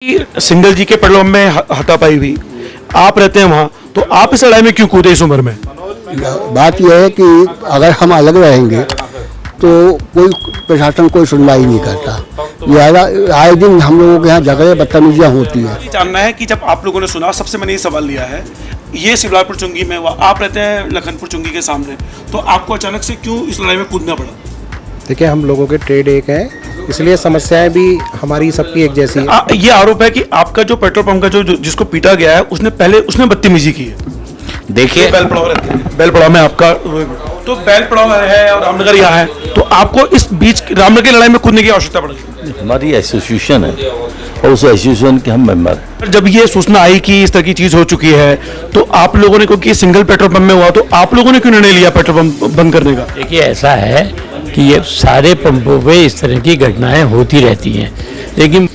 Single जी के petrol pump में हाथापाई हुई, आप रहते हैं वहाँ, तो आप इस लड़ाई में क्यों कूदे इस उम्र में? बात यह है कि अगर हम अलग रहेंगे तो कोई प्रशासन कोई सुनवाई नहीं करता। ये आए दिन हम लोगों के यहाँ झगड़े बदतमीजियाँ होती हैं। ये जानना है कि जब आप लोगों ने सुना, सबसे मैंने ये सवाल लिया है, ये शिवलालपुर चुंगी में हुआ, आप रहते हैं लखनपुर चुंगी के सामने, तो आपको अचानक से क्यों इस लड़ाई में कूदना पड़ा? देखिए, हम लोगों के ट्रेड एक है, इसलिए समस्याएं भी हमारी सबकी एक जैसी है। ये आरोप है कि आपका जो पेट्रोल पंप का जो जिसको पीटा गया है, उसने बदतमीजी की है। देखिए, बैल पड़ाव रहते हैं, बैल पड़ाव में आपका तो बैल पड़ाव है और रामनगर यहाँ है, तो आपको इस बीच रामनगर की लड़ाई में कूदने की आवश्यकता पड़ी? हमारी एसोसिएशन है और उस एसोसिएशन के हम मेंबर हैं। जब ये सूचना आई कि इस तरह की चीज हो चुकी है, तो आप लोगों ने, क्योंकि सिंगल पेट्रोल पंप में हुआ, तो आप लोगों ने क्यों निर्णय लिया पेट्रोल पंप बंद करने का? देखिए, ऐसा है कि ये सारे पंपों पे इस तरह की घटनाएं होती रहती हैं, लेकिन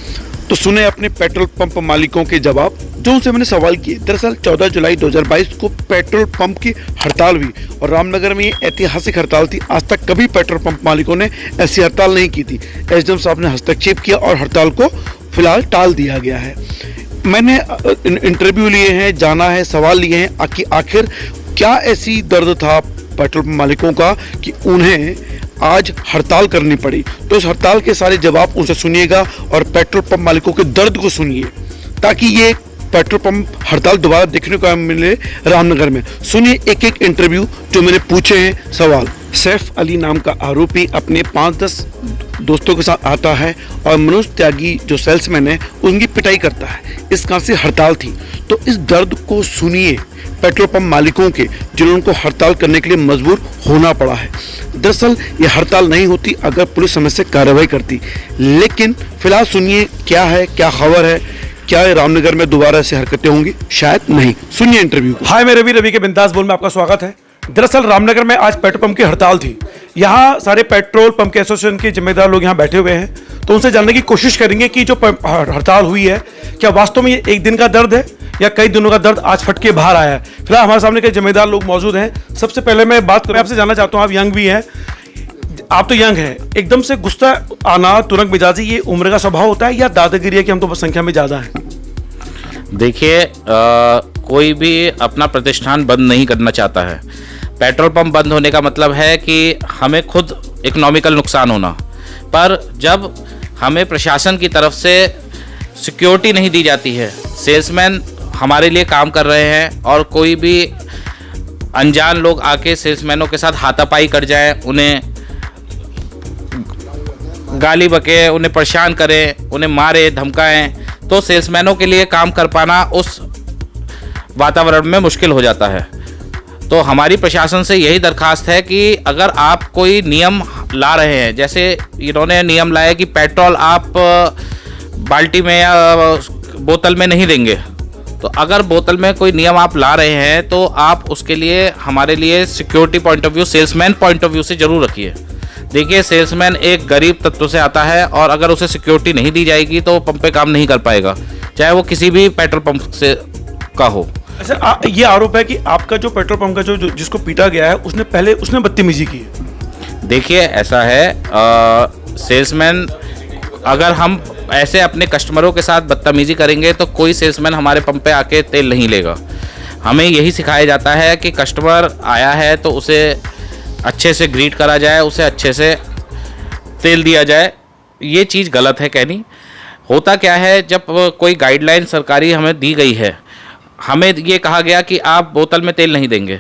तो सुने अपने पेट्रोल पंप मालिकों के जवाब, जो उनसे मैंने सवाल किए। दरअसल 14 जुलाई 2022 को पेट्रोल पंप की हड़ताल हुई और रामनगर में ये ऐतिहासिक हड़ताल थी। आज तक कभी पेट्रोल पंप मालिकों ने ऐसी हड़ताल नहीं की थी। एसडीएम साहब ने हस्तक्षेप किया और हड़ताल को फिलहाल टाल दिया गया है। मैंने इंटरव्यू लिए हैं, जाना है, सवाल लिए हैं कि आखिर क्या ऐसी दर्द था पेट्रोल पंप मालिकों का कि उन्हें आज हड़ताल करनी पड़ी। तो इस हड़ताल के सारे जवाब उनसे सुनिएगा और पेट्रोल पंप मालिकों के दर्द को सुनिए, ताकि ये पेट्रोल पंप हड़ताल दोबारा देखने को मिले रामनगर में। सुनिए एक एक इंटरव्यू जो मैंने पूछे हैं सवाल। सैफ अली नाम का आरोपी अपने 5-10 दोस्तों के साथ आता है और मनोज त्यागी जो सेल्समैन है उनकी पिटाई करता है। इस कारण से हड़ताल थी। तो इस दर्द को सुनिए पेट्रोल पंप मालिकों के, जिन्होंने उनको हड़ताल करने के लिए मजबूर होना पड़ा है। दरअसल ये हड़ताल नहीं होती अगर पुलिस समय से कार्रवाई करती। लेकिन फिलहाल सुनिए क्या है, क्या खबर है, क्या रामनगर में दोबारा ऐसी हरकतें होंगी? शायद नहीं। सुनिए इंटरव्यू। हाय, मैं रवि के बिंदास बोल में आपका स्वागत है। दरअसल रामनगर में आज पेट्रोल पंप की हड़ताल थी। यहाँ सारे पेट्रोल पंप के एसोसिएशन के जिम्मेदार लोग यहाँ बैठे हुए हैं, तो उनसे जानने की कोशिश करेंगे कि जो हड़ताल हुई है, क्या वास्तव में ये एक दिन का दर्द है या कई दिनों का दर्द आज फट के बाहर आया है। फिलहाल हमारे सामने कई जिम्मेदार लोग मौजूद हैं। सबसे पहले मैं बात करूँ, आपसे जानना चाहता हूँ, आप यंग भी हैं, आप तो यंग हैं, एकदम से गुस्सा आना, तुरंत मिजाजी, ये उम्र का स्वभाव होता है या दादागिरी है कि हम तो बस संख्या में ज़्यादा हैं? देखिए, कोई भी अपना प्रतिष्ठान बंद नहीं करना चाहता है। पेट्रोल पंप बंद होने का मतलब है कि हमें खुद इकोनॉमिकल नुकसान होना, पर जब हमें प्रशासन की तरफ से सिक्योरिटी नहीं दी जाती है, सेल्समैन हमारे लिए काम कर रहे हैं और कोई भी अनजान लोग आके सेल्समैनों के साथ हाथापाई कर जाए, उन्हें गाली बके, उन्हें परेशान करें, उन्हें मारे धमकाएं, तो सेल्समैनों के लिए काम कर पाना उस वातावरण में मुश्किल हो जाता है। तो हमारी प्रशासन से यही दरखास्त है कि अगर आप कोई नियम ला रहे हैं, जैसे इन्होंने नियम लाया कि पेट्रोल आप बाल्टी में या बोतल में नहीं देंगे, तो अगर बोतल में कोई नियम आप ला रहे हैं तो आप उसके लिए हमारे लिए security point of view, salesman point of view से ज़रूर रखिए। देखिए, सेल्समैन एक गरीब तत्व से आता है और अगर उसे सिक्योरिटी नहीं दी जाएगी तो पंप पे काम नहीं कर पाएगा, चाहे वो किसी भी पेट्रोल पंप से का हो। अच्छा, ये आरोप है कि आपका जो पेट्रोल पंप का जो जिसको पीटा गया है, उसने बदतमीजी की है। देखिए, ऐसा है, सेल्समैन, अगर हम ऐसे अपने कस्टमरों के साथ बदतमीजी करेंगे तो कोई सेल्समैन हमारे पंप पे आके तेल नहीं लेगा। हमें यही सिखाया जाता है कि कस्टमर आया है तो उसे अच्छे से ग्रीट करा जाए, उसे अच्छे से तेल दिया जाए। ये चीज़ गलत है कहनी। होता क्या है, जब कोई गाइडलाइन सरकारी हमें दी गई है, हमें ये कहा गया कि आप बोतल में तेल नहीं देंगे।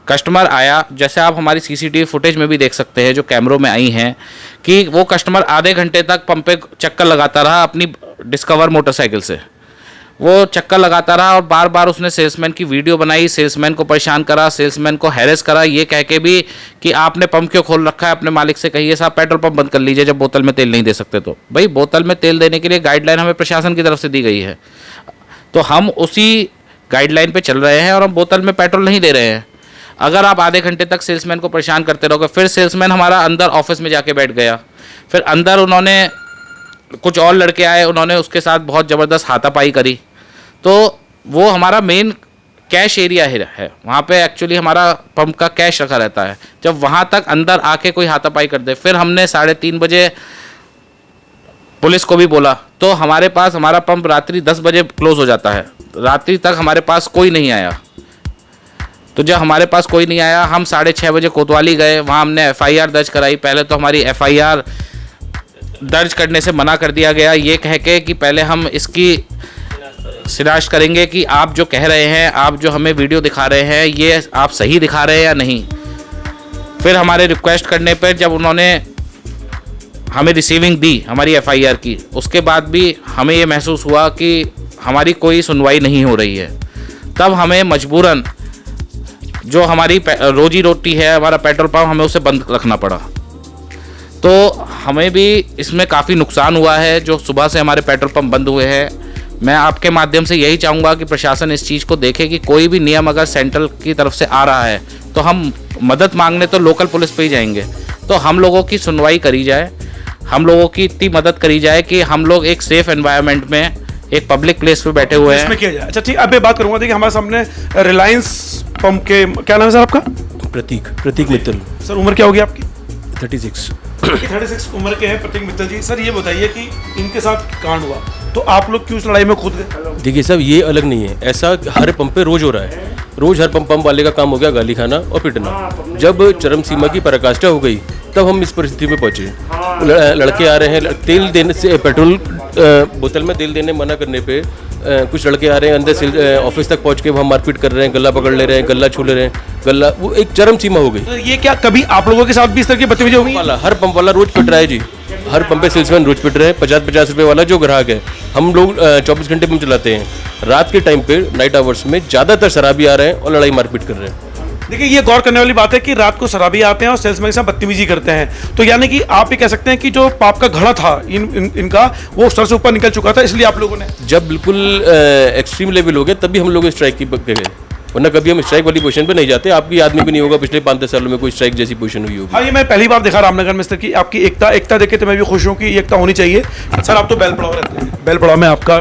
कस्टमर आया, जैसे आप हमारी सीसीटीवी फुटेज में भी देख सकते हैं जो कैमरों में आई हैं, कि वो कस्टमर आधे घंटे तक पंप पे चक्कर लगाता रहा अपनी डिस्कवर मोटरसाइकिल से। वो चक्कर लगाता रहा और बार बार उसने सेल्समैन की वीडियो बनाई, सेल्समैन को परेशान करा, सेल्समैन को हैरेस करा, ये कह के भी कि आपने पंप क्यों खोल रखा है, अपने मालिक से कहिए साहब पेट्रोल पंप बंद कर लीजिए जब बोतल में तेल नहीं दे सकते। तो भाई, बोतल में तेल देने के लिए गाइडलाइन हमें प्रशासन की तरफ से दी गई है, तो हम उसी गाइडलाइन पे चल रहे हैं और हम बोतल में पेट्रोल नहीं दे रहे हैं। अगर आप आधे घंटे तक सेल्समैन को परेशान करते रहोगे, फिर सेल्समैन हमारा अंदर ऑफिस में जाके बैठ गया, फिर अंदर उन्होंने कुछ और लड़के आए, उन्होंने उसके साथ बहुत ज़बरदस्त हाथापाई करी। तो वो हमारा मेन कैश एरिया है, वहाँ पे एक्चुअली हमारा पंप का कैश रखा रहता है। जब वहाँ तक अंदर आके कोई हाथापाई कर दे, फिर हमने 3:30 बजे पुलिस को भी बोला, तो हमारे पास हमारा पंप रात्रि 10 बजे क्लोज हो जाता है। रात्रि तक हमारे पास कोई नहीं आया। तो जब हमारे पास कोई नहीं आया, हम 6:30 बजे कोतवाली गए, वहाँ हमने FIR दर्ज कराई। पहले तो हमारी FIR दर्ज करने से मना कर दिया गया, ये कह के कि पहले हम इसकी शिनाख्त करेंगे कि आप जो कह रहे हैं, आप जो हमें वीडियो दिखा रहे हैं, ये आप सही दिखा रहे हैं या नहीं। फिर हमारे रिक्वेस्ट करने पर जब उन्होंने हमें रिसीविंग दी हमारी FIR की, उसके बाद भी हमें ये महसूस हुआ कि हमारी कोई सुनवाई नहीं हो रही है। तब हमें मजबूरन जो हमारी रोजी रोटी है, हमारा पेट्रोल पंप, हमें उसे बंद रखना पड़ा। तो हमें भी इसमें काफ़ी नुकसान हुआ है जो सुबह से हमारे पेट्रोल पंप बंद हुए हैं। मैं आपके माध्यम से यही चाहूँगा कि प्रशासन इस चीज़ को देखे कि कोई भी नियम अगर सेंट्रल की तरफ से आ रहा है तो हम मदद मांगने तो लोकल पुलिस पे ही जाएंगे। तो हम लोगों की सुनवाई करी जाए, हम लोगों की इतनी मदद करी जाए कि हम लोग एक सेफ एनवायरनमेंट में, एक पब्लिक प्लेस पे बैठे हुए हैं। इसमें किया जाए। अच्छा ठीक, अब मैं बात करूंगा। देखिए हमारे सामने रिलायंस पंप के, क्या नाम है सर आपका? प्रतीक मित्तल। सर उम्र क्या होगी आपकी? 36। 36 उम्र के हैं प्रतीक मित्तल जी। सर ये बताइए कि इनके साथ कांड हुआ तो आप लोग क्यों इस लड़ाई में कूद गए? देखिए साहब, ये अलग नहीं है, ऐसा हर पंप पे रोज हो रहा है। रोज हर पंप वाले का काम हो गया गाली खाना और पिटना। जब चरम सीमा की पराकाष्ठा हो गई तब हम इस परिस्थिति में पहुंचे। लड़के आ रहे हैं, तेल देने से, पेट्रोल बोतल में तेल देने मना करने पे कुछ लड़के आ रहे हैं, अंदर से ऑफिस तक पहुंच के वहाँ मारपीट कर रहे हैं, गला पकड़ ले रहे हैं, गला छू ले रहे हैं, गला, वो एक चरम सीमा हो गई। तो ये क्या कभी आप लोगों के साथ भी इस तरह की बदतमीजी होगी? हर पंप वाला रोज पिट रहा है जी, हर पंप पे सेल्समैन रोज पिट रहे हैं। 50-50 रुपये वाला जो ग्राहक है, हम लोग 24 घंटे पंप चलाते हैं। रात के टाइम पे, नाइट आवर्स में ज़्यादातर शराबी आ रहे हैं और लड़ाई मारपीट कर रहे हैं। देखिए ये गौर करने वाली बात है कि रात को शराबी आते हैं और सेल्समैन के साथ बदतमीजी करते हैं। तो यानी कि आप ये कह सकते हैं कि जो पाप का घड़ा था इनका, वो सर से ऊपर निकल चुका था, इसलिए आप लोगों ने जब बिल्कुल एक्सट्रीम लेवल हो गया तभी हम लोग स्ट्राइक की गए, वरना कभी हम स्ट्राइक वाली पोजीशन पे नहीं जाते। आपकी याद में भी नहीं होगा पिछले 5-10 सालों में कोई स्ट्राइक जैसी पोजीशन हुई होगी। हाँ, ये मैं पहली बार देखा रामनगर में इस तरह की आपकी एकता देखे तो मैं भी खुश हूँ कि एकता होनी चाहिए। सर आप तो बैल पड़ाव रहते हैं, बैल पड़ाव में आपका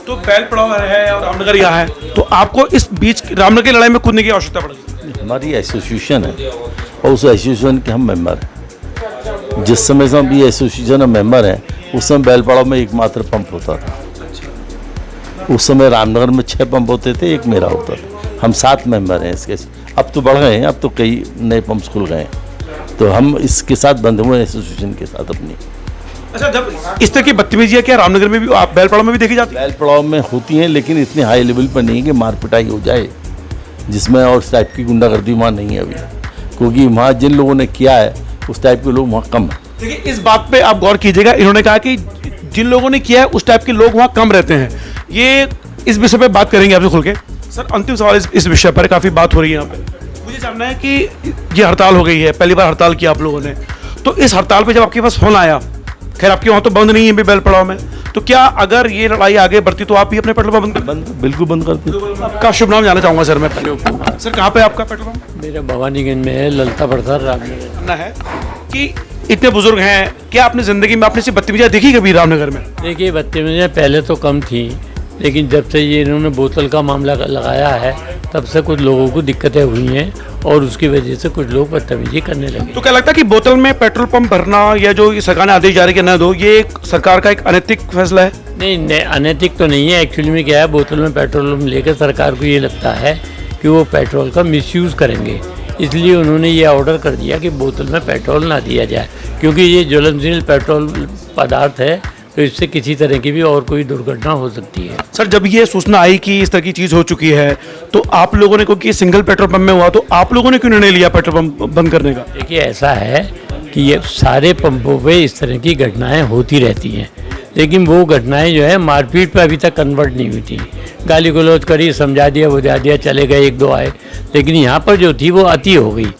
तो बैल पड़ाव है और रामनगर यहाँ है, तो आपको इस बीच रामनगर की लड़ाई में कूदने की आवश्यकता पड़ेगी? हमारी एसोसिएशन है और उस एसोसिएशन के हम मेंबर हैं। जिस समय से हम ये एसोसिएशन में मेंबर हैं, उस समय बैलपाड़ा में एकमात्र पंप होता था। उस समय रामनगर में 6 पंप होते थे, एक मेरा होता था। हम 7 मेंबर हैं इसके। अब तो बढ़ गए हैं, अब तो कई नए पंप्स खुल गए हैं, तो हम इसके साथ बंधे हुए हैं एसोसिएशन के साथ अपनी। अच्छा, जब इस तरह की बदतमीजियाँ क्या रामनगर में भी, आप बैलपाड़ा में भी देखी जाती है? बैलपाड़ा में होती हैं, लेकिन इतने हाई लेवल पर नहीं कि मार पिटाई हो जाए, जिसमें और उस टाइप की गुंडागर्दी वहाँ नहीं है अभी, क्योंकि वहाँ जिन लोगों ने किया है उस टाइप के लोग वहाँ कम हैं। देखिए इस बात पे आप गौर कीजिएगा, इन्होंने कहा कि जिन लोगों ने किया है उस टाइप के लोग वहाँ कम रहते हैं। ये इस विषय पे बात करेंगे आपसे खुल के। सर अंतिम सवाल इस विषय पर, काफ़ी बात हो रही है यहाँ पे। मुझे जानना है कि ये हड़ताल हो गई है, पहली बार हड़ताल किया आप लोगों ने, तो इस हड़ताल पर जब आपके पास फोन आया, खैर आपके वहाँ तो बंद नहीं है बैल पड़ाव में, तो क्या अगर ये लड़ाई आगे बढ़ती तो आप ही अपने पेट्रोल पंप बिल्कुल बंद करते। आपका शुभ नाम जानना चाहूँगा सर मैं पहले। सर कहाँ पे आपका पेट्रोल पंप? मेरा भवानीगंज में है, ललता प्रसाद रामनगर। जानना है कि इतने बुजुर्ग हैं, क्या आपने ज़िंदगी में आपने से बदतमीजियाँ देखी कभी रामनगर में? देखिए बदतमीजियाँ पहले तो कम थी, लेकिन जब से ये इन्होंने बोतल का मामला लगाया है तब से कुछ लोगों को दिक्कतें हुई हैं और उसकी वजह से कुछ लोग बदतमीजी करने लगे। तो क्या लगता है कि बोतल में पेट्रोल पंप भरना या जो ये सरकार ने आदेश जारी किया न दो, ये सरकार का एक अनैतिक फैसला है? नहीं, अनैतिक तो नहीं है। एक्चुअली में क्या है, बोतल में पेट्रोल लेकर सरकार को ये लगता है कि वो पेट्रोल का मिसयूज़ करेंगे, इसलिए उन्होंने ये ऑर्डर कर दिया कि बोतल में पेट्रोल ना दिया जाए, क्योंकि ये ज्वलनशील पेट्रोल पदार्थ है, तो इससे किसी तरह की भी और कोई दुर्घटना हो सकती है। सर जब ये सूचना आई कि इस तरह की चीज़ हो चुकी है तो आप लोगों ने, क्योंकि सिंगल पेट्रोल पंप में हुआ, तो आप लोगों ने क्यों निर्णय लिया पेट्रोल पंप बंद करने का? देखिए ऐसा है कि ये सारे पंपों पे इस तरह की घटनाएं होती रहती हैं, लेकिन वो घटनाएं जो है मारपीट पे अभी तक कन्वर्ट नहीं हुई थी। गाली गलौज करी, समझा दिया, बुझा दिया, चले गए, 1-2 आए, लेकिन यहाँ पर जो थी वो अति हो गई।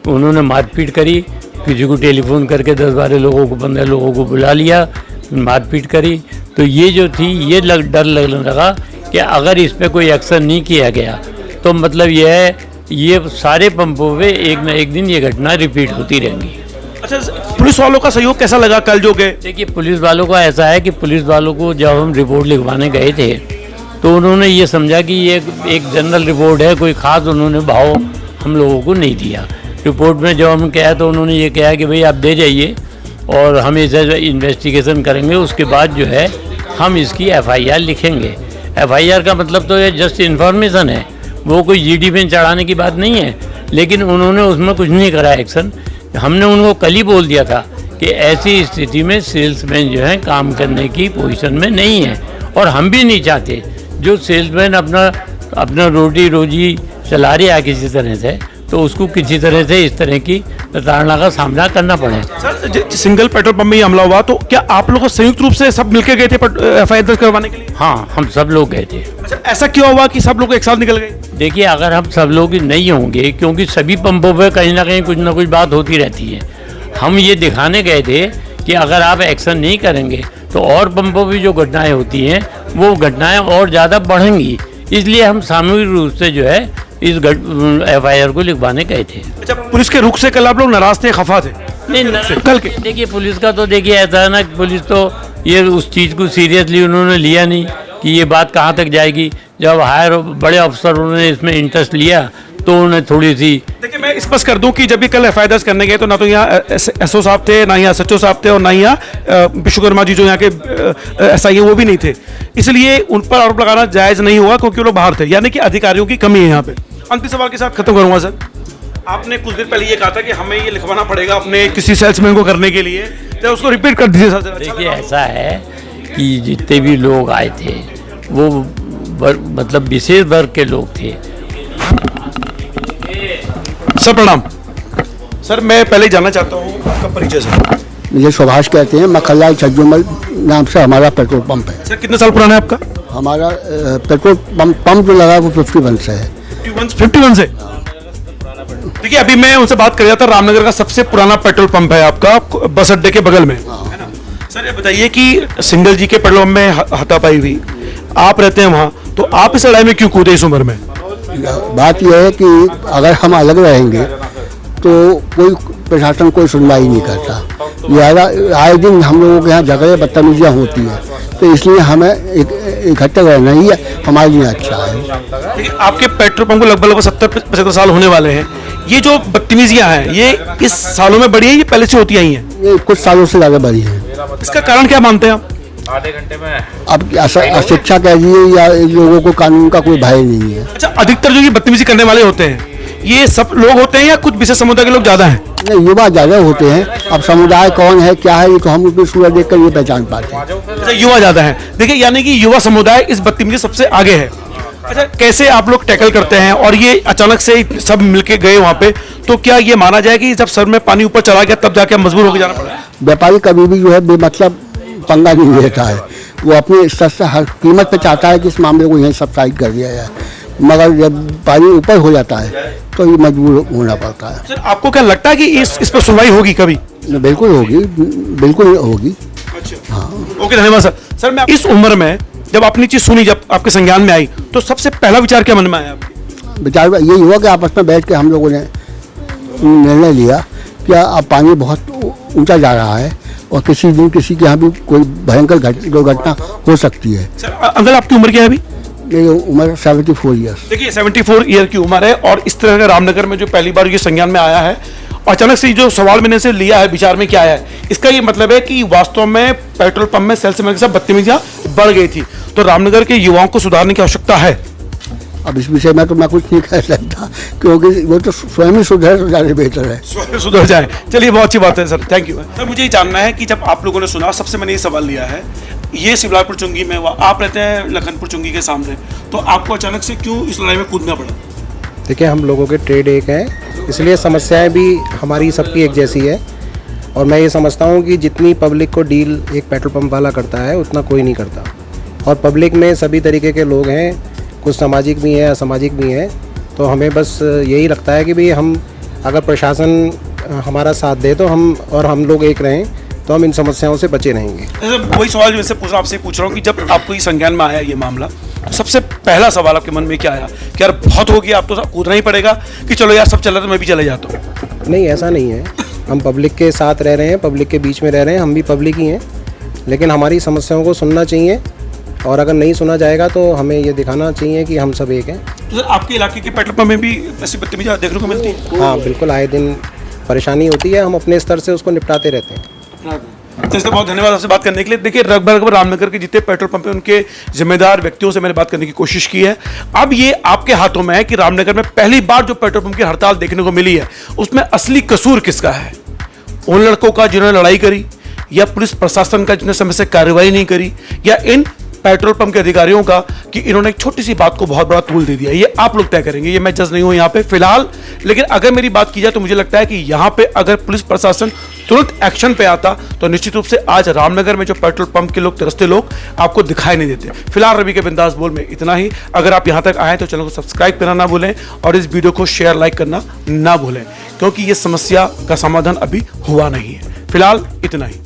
उन्होंने मारपीट करी, किसी को टेलीफोन करके 10-12 लोगों को, 15 लोगों को बुला लिया, मारपीट करी। तो ये जो थी, ये डर लगने लगा कि अगर इस पर कोई एक्शन नहीं किया गया तो मतलब ये है, ये सारे पंपों पे एक न एक दिन ये घटना रिपीट होती रहेंगी। अच्छा, पुलिस वालों का सहयोग कैसा लगा कल जो गए? देखिए पुलिस वालों का ऐसा है कि पुलिस वालों को जब हम रिपोर्ट लिखवाने गए थे तो उन्होंने ये समझा कि ये एक जनरल रिपोर्ट है, कोई ख़ास उन्होंने भाव हम लोगों को नहीं दिया। रिपोर्ट में जब हम कहा तो उन्होंने ये कहा कि भाई आप दे जाइए, और हम इसे इन्वेस्टिगेशन करेंगे, उसके बाद जो है हम इसकी FIR लिखेंगे। FIR का मतलब तो ये जस्ट इन्फॉर्मेशन है, वो कोई GD में चढ़ाने की बात नहीं है। लेकिन उन्होंने उसमें कुछ नहीं करा एक्शन। हमने उनको कल ही बोल दिया था कि ऐसी स्थिति में सेल्समैन जो है काम करने की पोजीशन में नहीं है, और हम भी नहीं चाहते जो सेल्समैन अपना रोटी रोजी चला रहा है किसी तरह से, तो उसको किसी तरह से इस तरह की प्रताड़ना का सामना करना पड़े। सर, सिंगल पेट्रोल पंप में ये हमला हुआ तो क्या आप लोग संयुक्त रूप से सब मिलकर गए थे FIR दर्ज करवाने के लिए? हाँ, हम सब लोग गए थे। अच्छा, ऐसा क्यों हुआ कि सब लोग एक साथ निकल गए? देखिए, अगर हम सब लोग नहीं होंगे, क्योंकि सभी पंपों पे कहीं ना कुछ बात होती रहती है। हम ये दिखाने गए थे कि अगर आप एक्शन नहीं करेंगे तो और पंपों पर जो घटनाएं होती हैं वो घटनाएं और ज़्यादा बढ़ेंगी, इसलिए हम सामूहिक रूप से जो है इस FIR को लिखवाने गए थे। अच्छा, पुलिस के रुख से कल आप लोग नाराज थे, खफा थे? नहीं, कल के देखिए, पुलिस का तो देखिए ऐसा है ना, पुलिस तो ये उस चीज़ को सीरियसली उन्होंने लिया नहीं कि ये बात कहाँ तक जाएगी। जब हायर बड़े अफसर उन्होंने इसमें इंटरेस्ट लिया तो उन्हें थोड़ी सी। देखिए, मैं स्पष्ट कर दूं कि जब भी कल FIR दर्ज करने गए तो ना तो यहाँ SO साहब थे, ना यहाँ SHO साहब थे, और ना यहाँ विश्वकर्मा जी जो यहाँ के SI है वो भी नहीं थे। इसलिए उन पर आरोप लगाना जायज़ नहीं होगा क्योंकि वो लोग बाहर थे, यानी कि अधिकारियों की कमी है यहाँ पे। अंतिम सवाल के साथ खत्म करूंगा सर। आपने कुछ देर पहले ये कहा था कि हमें ये लिखवाना पड़ेगा अपने किसी सेल्समैन को करने के लिए, तो उसको रिपीट कर दीजिए सर। देखिए, ऐसा है कि जितने भी लोग आए थे वो मतलब विशेष वर्ग के लोग थे। सर प्रणाम। सर, मैं पहले जानना चाहता हूँ आपका परिचय सर। मुझे सुभाष कहते हैं, मखनलाल छज्जूमल नाम से हमारा पेट्रोल पंप है। सर, कितने साल पुराना है आपका? हमारा पेट्रोल पंप जो लगा है वो 51 से है। 51 से? देखिए, अभी मैं उनसे बात कर रहा था, रामनगर का सबसे पुराना पेट्रोल पंप है आपका, बस अड्डे के बगल में, है ना? सर, ये बताइए कि सिंगल जी के पेट्रोल पंप में हाथापाई हुई, आप रहते हैं वहाँ, तो आप इस लड़ाई में क्यों कूदे इस उम्र में? बात यह है कि अगर हम अलग रहेंगे तो कोई प्रशासन कोई सुनवाई नहीं करता। लिहाजा आए दिन हम लोगों के यहाँ झगड़े बदतमीजियाँ होती हैं, तो इसलिए हमें इकट्ठे रहना ही हमारे लिए अच्छा है। देखिए, आपके पेट्रोल पंप को लगभग 70-75 साल होने वाले हैं। ये जो बदतमीजियाँ हैं ये इस सालों में बढ़ी है, ये पहले से होती आई हैं? ये कुछ सालों से ज़्यादा बढ़ी है। इसका कारण क्या मानते हैं आप? आधे घंटे में अब अशिक्षा कह दीजिए या इन लोगों को कानून का कोई भय नहीं है। अच्छा, अधिकतर जो ये बदतमीजी करने वाले होते हैं ये सब लोग होते हैं या कुछ विशेष समुदाय के लोग ज्यादा हैं? नहीं, युवा ज़्यादा होते हैं। अब समुदाय कौन है क्या है ये तो हम उसकी सूरत देख कर ये पहचान पाते हैं। अच्छा, युवा ज्यादा है। देखिए, यानी कि युवा समुदाय इस बदतमीजी सबसे आगे है। अच्छा, कैसे आप लोग टैकल करते हैं? और ये अचानक से सब मिलके गए वहाँ पे, तो क्या ये माना जाए कि जब सर में पानी ऊपर चला गया तब जाके मजबूर होकर जाना पड़ा? व्यापारी कभी भी जो है बेमतलब पंगा नहीं लेता है, वो अपने स्तर से हर कीमत पे चाहता है कि इस मामले को यहीं सब्साइड कर दिया जाए, मगर जब पानी ऊपर हो जाता है तो ये मजबूर होना पड़ता है। सर, आपको क्या लगता है कि इस पर सुनवाई होगी कभी? बिल्कुल होगी, बिल्कुल होगी। अच्छा, हाँ, ओके, धन्यवाद सर। सर, मैं इस उम्र में जब आपने चीज़ सुनी, जब आपके संज्ञान में आई, तो सबसे पहला विचार क्या मन में आया आपके? विचार यही हुआ कि आपस में बैठ के हम लोगों ने निर्णय लिया कि अब पानी बहुत ऊंचा जा रहा है और किसी दिन किसी के यहाँ भी कोई भयंकर दुर्घटना हो सकती है। सर, अंकल आपकी उम्र क्या है अभी? मेरी उम्र 74 ईयर्स। देखिए, 74 ईयर की उम्र है और इस तरह का रामनगर में जो पहली बार ये संज्ञान में आया है, अचानक से जो सवाल मैंने से लिया है, विचार में क्या आया है, इसका ये मतलब है कि वास्तव में पेट्रोल पंप में सेल्समैन के साथ बदतमीजियां बढ़ गई थी, तो रामनगर के युवाओं को सुधारने की आवश्यकता है। अब इस विषय में तो मैं कुछ नहीं कह सकता क्योंकि वो तो स्वयं ही सुधर जाने बेहतर है। सुधर जाए, चलिए, बहुत अच्छी बात है सर, थैंक यू। सर, मुझे ये जानना है कि जब आप लोगों ने सुना, सबसे मैंने ये सवाल लिया है, ये शिवलालपुर चुंगी में हुआ, आप रहते हैं लखनपुर चुंगी के सामने, तो आपको अचानक से क्यों इस लड़ाई में कूदना पड़ा? देखिए, हम लोगों के ट्रेड एक हैं, इसलिए समस्याएं भी हमारी सबकी एक जैसी है। और मैं ये समझता हूँ कि जितनी पब्लिक को डील एक पेट्रोल पंप वाला करता है उतना कोई नहीं करता। और पब्लिक में सभी तरीके के लोग हैं, कुछ सामाजिक भी हैं, असामाजिक भी हैं। तो हमें बस यही लगता है कि भाई हम अगर प्रशासन हमारा साथ दे तो हम लोग एक रहें तो हम इन समस्याओं से बचे रहेंगे। वही सवाल जैसे आपसे पूछ रहा हूँ कि जब आपको ये संज्ञान में आया ये मामला, तो सबसे पहला सवाल आपके मन में क्या आया कि यार बहुत हो गया, अब तो कूदना ही पड़ेगा, कि चलो यार सब चल रहा है तो मैं भी चले जाता हूँ? नहीं, ऐसा नहीं है। हम पब्लिक के साथ रह रहे हैं, पब्लिक के बीच में रह रहे हैं, हम भी पब्लिक ही हैं, लेकिन हमारी समस्याओं को सुनना चाहिए और अगर नहीं सुना जाएगा तो हमें ये दिखाना चाहिए कि हम सब एक हैं। तो सर, आपके इलाके के पेट्रोल पंप में भी ऐसी बदतमीजी देखने को मिलती है? हाँ, बिल्कुल, आए दिन परेशानी होती है, हम अपने स्तर से उसको निपटाते रहते हैं। जैसे बहुत धन्यवाद आपसे बात करने के लिए। देखिए लगभग रामनगर के जितने पेट्रोल पंप हैं उनके जिम्मेदार व्यक्तियों से मैंने बात करने की कोशिश की है। अब ये आपके हाथों में है कि रामनगर में पहली बार जो पेट्रोल पंप की हड़ताल देखने को मिली है उसमें असली कसूर किसका है? उन लड़कों का जिन्होंने लड़ाई करी, या पुलिस प्रशासन का जिन्होंने समय से कार्रवाई नहीं करी, या इन पेट्रोल पंप के अधिकारियों का कि इन्होंने एक छोटी सी बात को बहुत बड़ा तूल दे दिया? ये आप लोग तय करेंगे, ये मैं जज नहीं हूं यहाँ पे फिलहाल। लेकिन अगर मेरी बात की जाए तो मुझे लगता है कि यहाँ पे अगर पुलिस प्रशासन तुरंत एक्शन पे आता तो निश्चित रूप से आज रामनगर में जो पेट्रोल पंप के लोग, तरसते लोग आपको दिखाई नहीं देते। फिलहाल रवि के बिंदास बोल में इतना ही। अगर आप यहाँ तक आए तो चैनल को सब्सक्राइब करना ना भूलें और इस वीडियो को शेयर, लाइक करना ना भूलें, क्योंकि ये समस्या का समाधान अभी हुआ नहीं है। फिलहाल इतना ही।